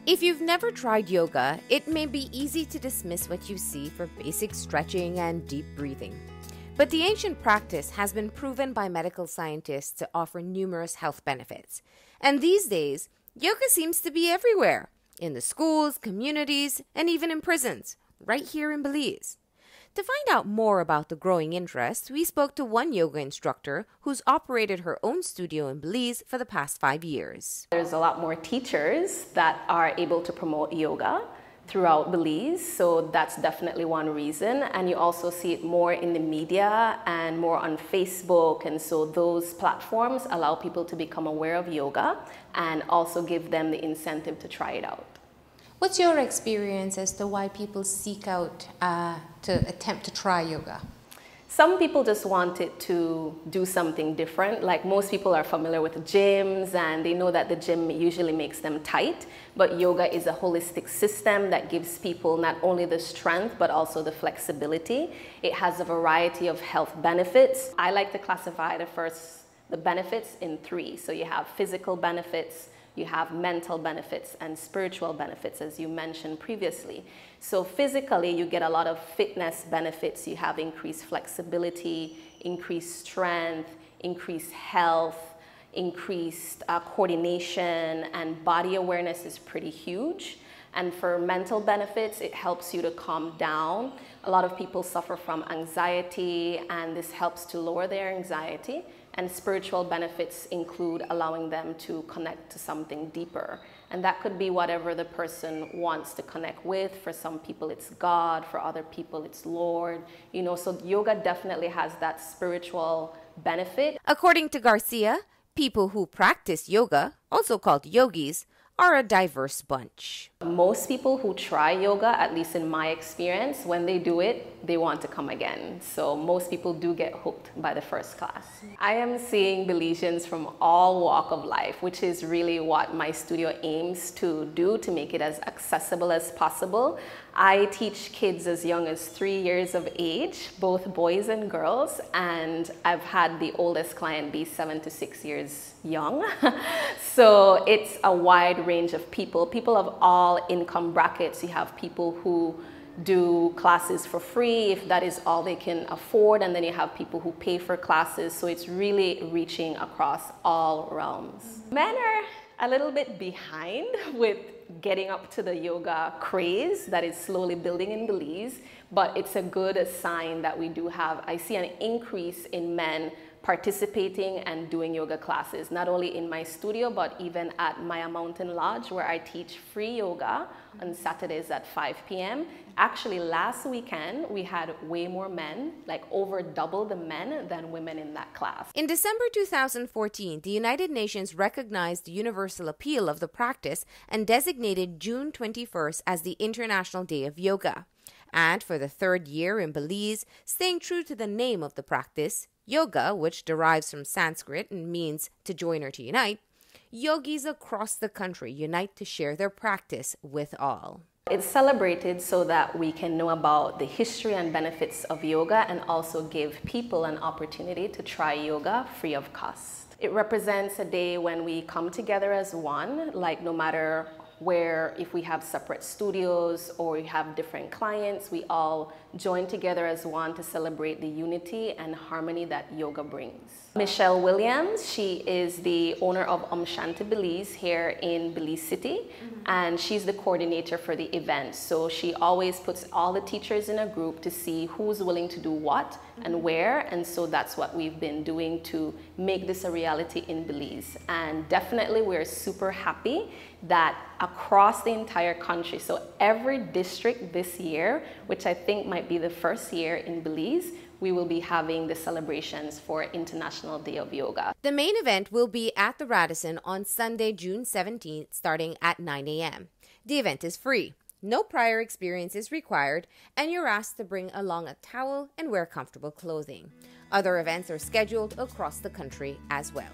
If you've never tried yoga, it may be easy to dismiss what you see for basic stretching and deep breathing. But the ancient practice has been proven by medical scientists to offer numerous health benefits. And these days, yoga seems to be everywhere, in the schools, communities, and even in prisons, right here in Belize. To find out more about the growing interest, we spoke to one yoga instructor who's operated her own studio in Belize for the past 5 years. There's a lot more teachers that are able to promote yoga throughout Belize, so that's definitely one reason. And you also see it more in the media and more on Facebook, and so those platforms allow people to become aware of yoga and also give them the incentive to try it out. What's your experience as to why people seek out to attempt to try yoga? Some people just wanted to do something different. Like most people are familiar with gyms and they know that the gym usually makes them tight, but yoga is a holistic system that gives people not only the strength but also the flexibility. It has a variety of health benefits. I like to classify the benefits in 3. So you have physical benefits, you have mental benefits and spiritual benefits, as you mentioned previously. So physically, you get a lot of fitness benefits. You have increased flexibility, increased strength, increased health, increased coordination, and body awareness is pretty huge. And for mental benefits, it helps you to calm down. A lot of people suffer from anxiety, and this helps to lower their anxiety. And spiritual benefits include allowing them to connect to something deeper. And that could be whatever the person wants to connect with. For some people, it's God. For other people, it's Lord. You know, so yoga definitely has that spiritual benefit. According to Garcia, people who practice yoga, also called yogis, are a diverse bunch. Most people who try yoga, at least in my experience, when they do it, they want to come again. So most people do get hooked by the first class. I am seeing Belizeans from all walk of life, which is really what my studio aims to do, to make it as accessible as possible. I teach kids as young as 3 years of age, both boys and girls, and I've had the oldest client be 7 to 6 years young. So it's a wide range of people of all income brackets. You have people who do classes for free, if that is all they can afford, and then you have people who pay for classes. So it's really reaching across all realms. Men are a little bit behind with getting up to the yoga craze that is slowly building in Belize, but it's a good sign that we do have, I see an increase in men participating and doing yoga classes, not only in my studio, but even at Maya Mountain Lodge, where I teach free yoga on Saturdays at 5 p.m. Actually, last weekend, we had way more men, like over double the men than women in that class. In December 2014, the United Nations recognized the universal appeal of the practice and designated June 21st as the International Day of Yoga. And for the 3rd year in Belize, staying true to the name of the practice, yoga, which derives from Sanskrit and means to join or to unite, yogis across the country unite to share their practice with all. It's celebrated so that we can know about the history and benefits of yoga and also give people an opportunity to try yoga free of cost. It represents a day when we come together as one, like no matter where, if we have separate studios or we have different clients, we all join together as one to celebrate the unity and harmony that yoga brings. Michelle Williams, she is the owner of Shanti Belize here in Belize City, and she's the coordinator for the event. So she always puts all the teachers in a group to see who's willing to do what and where, and so that's what we've been doing to make this a reality in Belize. And definitely we're super happy that across the entire country, so every district this year, which I think might be the first year in Belize, we will be having the celebrations for International Day of Yoga. The main event will be at the Radisson on Sunday, June 17th, starting at 9 a.m. The event is free. No prior experience is required, and you're asked to bring along a towel and wear comfortable clothing. Other events are scheduled across the country as well.